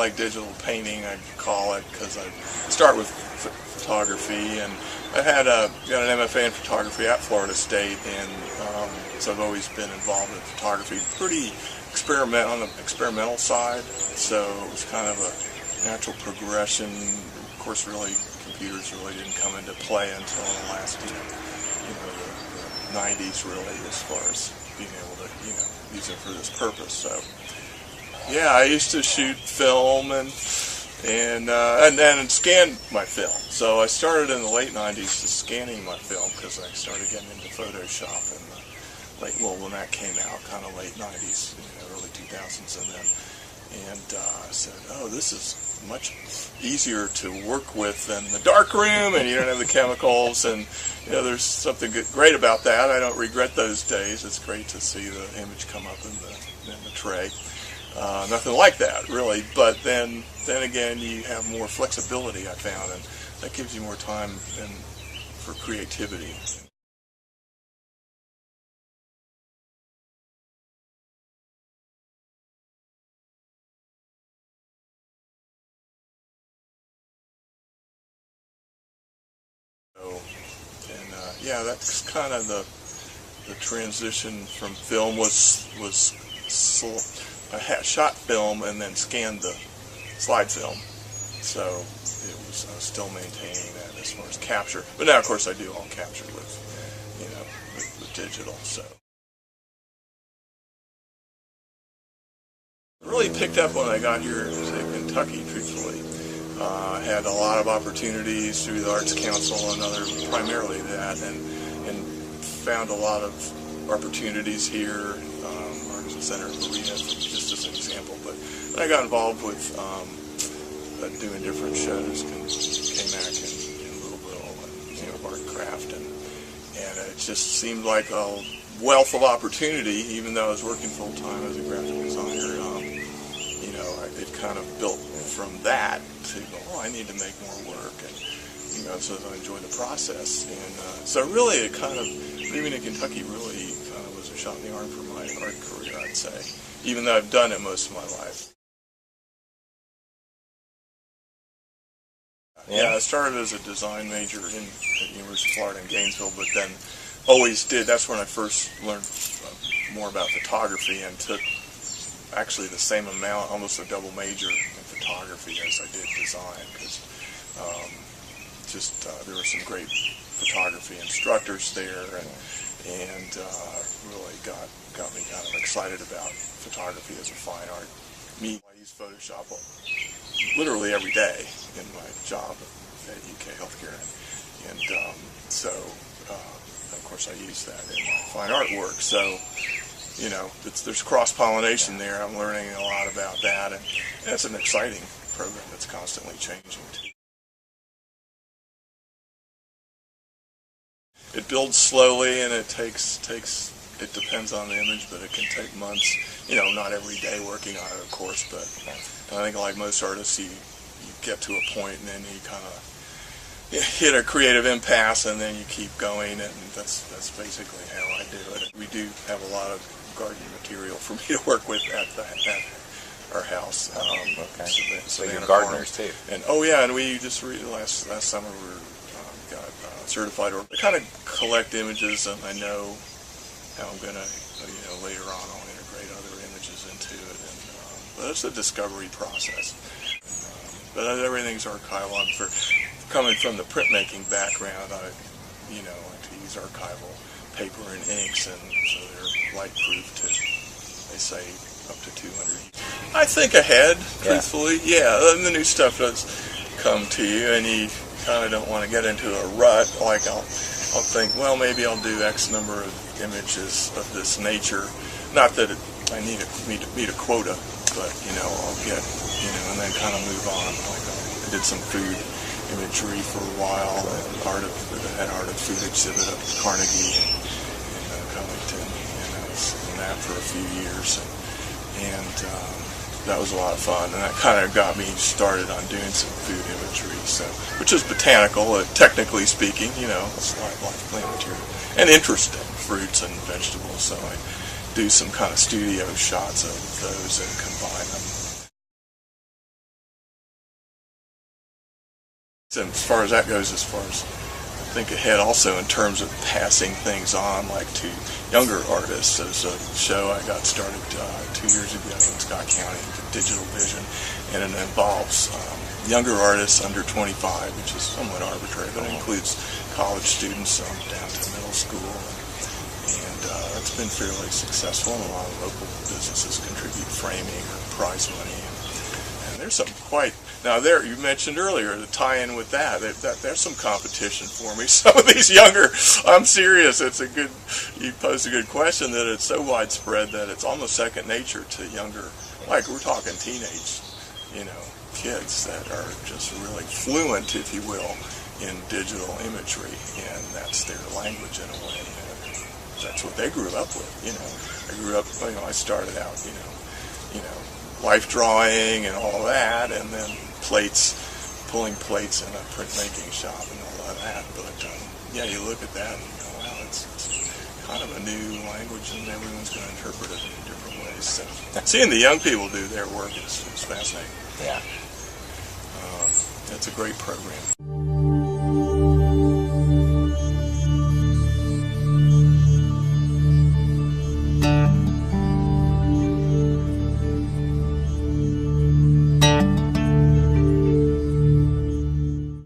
like digital painting, I call it, because I start with photography, and I got an MFA in photography at Florida State, and so I've always been involved in photography, pretty on the experimental side, so it was kind of a natural progression. Of course, really, computers really didn't come into play until the last, the 90s, really, as far as being able to, use it for this purpose. So, yeah, I used to shoot film and scan my film. So I started in the late 90s just scanning my film because I started getting into Photoshop in the when that came out, kind of late 90s, early 2000s, and I said, oh, this is much easier to work with than the darkroom, and you don't have the chemicals, and there's something great about that. I don't regret those days. It's great to see the image come up in the tray. Nothing like that, really, but then again, you have more flexibility, I found, and that gives you more time for creativity. Yeah, that's kind of the transition from film was I had shot film and then scanned the slide film, so I was still maintaining that as far as capture. But now, of course, I do all capture with with digital. So it really picked up when I got here to Kentucky, truthfully. I had a lot of opportunities through the Arts Council and primarily that, and found a lot of opportunities here. Arts Center in Korea, just as an example. But I got involved with doing different shows, KMAC and Louisville, and art and craft, and it just seemed like a wealth of opportunity. Even though I was working full time as a graphic designer, it kind of built from that to go, oh, I need to make more work, and so I enjoy the process, and so really it kind of, living in Kentucky really kind of was a shot in the arm for my art career, I'd say, even though I've done it most of my life. Yeah, I started as a design major at the University of Florida in Gainesville, but then that's when I first learned more about photography, and took actually the same amount, almost a double major in photography as I did design, because there were some great photography instructors there, and really got me kind of excited about photography as a fine art. I use Photoshop literally every day in my job at UK Healthcare, and so of course I use that in my fine art work. So there's cross-pollination there. I'm learning a lot about that, and it's an exciting program that's constantly changing too. It builds slowly, and it depends on the image, but it can take months. Not every day working on it, of course, but I think like most artists, you get to a point, and then you kind of hit a creative impasse, and then you keep going, and that's basically how I do it. We do have a lot of garden material for me to work with at our house. Okay. So you're gardeners too. And and we just last summer we got certified. Or I kind of collect images, and I know how I'm gonna later on I'll integrate other images into it, and but it's a discovery process. But everything's archival. Coming from the printmaking background, I like to use archival paper and inks, and so they're light proof to, they say, up to 200. I think ahead, truthfully. Yeah, and the new stuff does come to you, and you kind of don't want to get into a rut. Like I'll think, well, maybe I'll do X number of images of this nature. Not that I need to meet a quota, but I'll get and then kind of move on. Like I did some food imagery for a while, and had art of food exhibit up at Carnegie and Covington, and I was in that for a few years, and that was a lot of fun, and that kind of got me started on doing some food imagery, which is botanical, technically speaking, it's live plant material, and interesting, fruits and vegetables, so I do some kind of studio shots of those and combine them. And as far as that goes, as far as think ahead also in terms of passing things on, like to younger artists. There's a show I got started 2 years ago in Scott County, Digital Vision, and it involves younger artists under 25, which is somewhat arbitrary, but it includes college students down to middle school, and it's been fairly successful, and a lot of local businesses contribute framing or prize money. And there's some quite... Now there, you mentioned earlier, to tie in with that, there's some competition for me. Some of these younger, I'm serious, it's a good, you posed a good question, that it's so widespread that it's almost second nature to younger, like we're talking teenage, kids that are just really fluent, if you will, in digital imagery, and that's their language in a way. That's what they grew up with, I grew up, I started out, life drawing and all that, and then pulling plates in a printmaking shop and all of that. But yeah, you look at that and you go, wow, it's kind of a new language, and everyone's going to interpret it in different ways. So seeing the young people do their work is fascinating. Yeah. It's a great program.